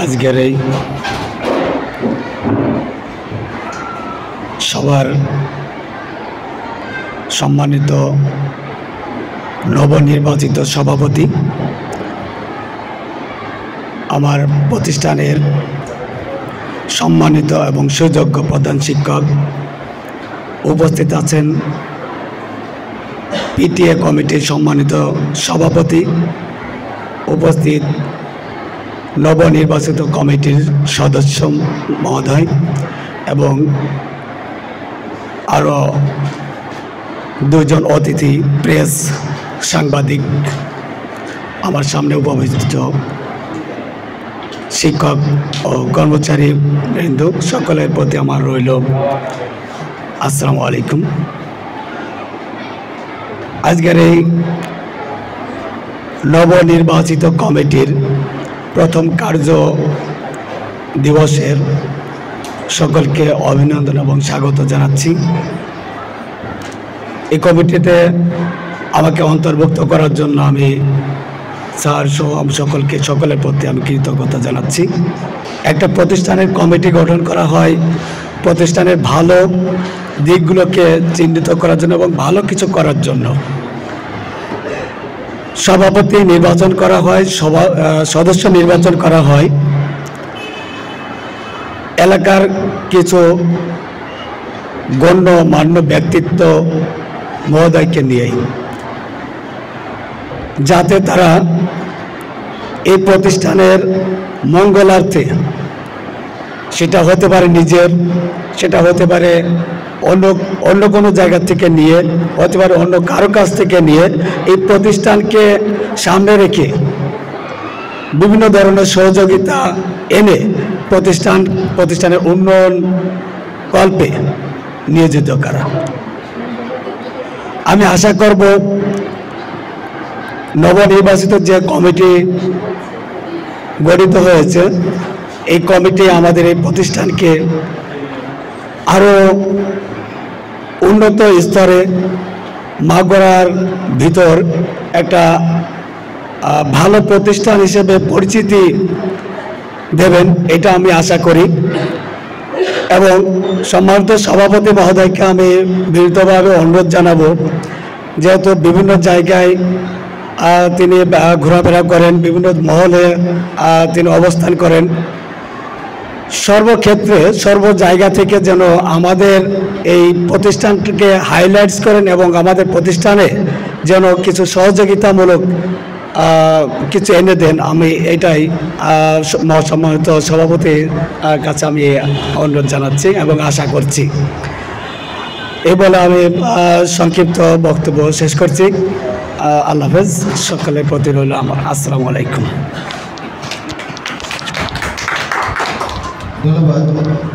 আজকের এই সবার সম্মানিত নবনির্বাচিত সভাপতি, আমার প্রতিষ্ঠানের সম্মানিত এবং সুযোগ্য প্রধান শিক্ষক, উপস্থিত আছেন পিটিএ কমিটির সম্মানিত সভাপতি, উপস্থিত নবনির্বাচিত কমিটির সদস্য মহোদয় এবং আরও দুজন অতিথি প্রেস সাংবাদিক, আমার সামনে উপবিষ্ট শিক্ষক ও কর্মচারী বৃন্দ, সকলের প্রতি আমার রইল আসসালামু আলাইকুম। আজকের এই নবনির্বাচিত কমিটির প্রথম কার্য দিবসের সকলকে অভিনন্দন এবং স্বাগত জানাচ্ছি। এই কমিটিতে আমাকে অন্তর্ভুক্ত করার জন্য আমি স্যার সহ সকলের প্রতি আমি কৃতজ্ঞতা জানাচ্ছি। একটা প্রতিষ্ঠানের কমিটি গঠন করা হয় প্রতিষ্ঠানের ভালো দিকগুলোকে চিহ্নিত করার জন্য এবং ভালো কিছু করার জন্য। সভাপতি নির্বাচন করা হয়, সদস্য নির্বাচন করা হয় এলাকার কিছু গণ্যমান্য ব্যক্তিত্ব মহোদয়কে নিয়েই, যাতে তারা এই প্রতিষ্ঠানের মঙ্গলার্থে, সেটা হতে পারে নিজের, সেটা হতে পারে অন্য কোনো জায়গা থেকে নিয়ে, হতে পারে অন্য কারো কাছ থেকে নিয়ে, এই প্রতিষ্ঠানকে সামনে রেখে বিভিন্ন ধরনের সহযোগিতা এনে প্রতিষ্ঠানের উন্নয়ন কল্পে নিয়োজিত করা। আমি আশা করব নবনির্বাচিত যে কমিটি গঠিত হয়েছে, এই কমিটি আমাদের এই প্রতিষ্ঠানকে আরও উন্নত স্তরে মাগুরার ভিতর একটা ভালো প্রতিষ্ঠান হিসেবে পরিচিতি দেবেন, এটা আমি আশা করি। এবং সম্মানিত সভাপতি মহোদয়কে আমি বিনীতভাবে অনুরোধ জানাবো, যেহেতু বিভিন্ন জায়গায় তিনি ঘোরাফেরা করেন, বিভিন্ন মহলে তিনি অবস্থান করেন, সর্বক্ষেত্রে সর্ব জায়গা থেকে যেন আমাদের এই প্রতিষ্ঠানটিকে হাইলাইটস করেন এবং আমাদের প্রতিষ্ঠানে যেন কিছু সহযোগিতামূলক কিছু এনে দেন। আমি এটাই সম্মানিত সভাপতির কাছে আমি অনুরোধ জানাচ্ছি এবং আশা করছি। এই বলে আমি সংক্ষিপ্ত বক্তব্য শেষ করছি। আল্লাহ হাফেজ। সকলের প্রতি রইল আমার আসসালামু আলাইকুম। ধন্যবাদ।